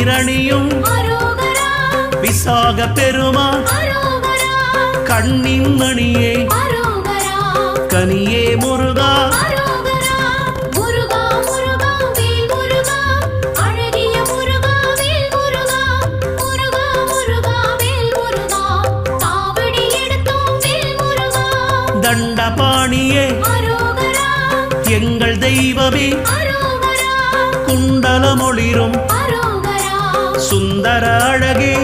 நீரணியும் விசாக பெருமான் கண்ணின் மணியே கனியே முருகா தண்டபாணியே எங்கள் தெய்வமே குண்டலமொளிரும் சுந்தர அழகே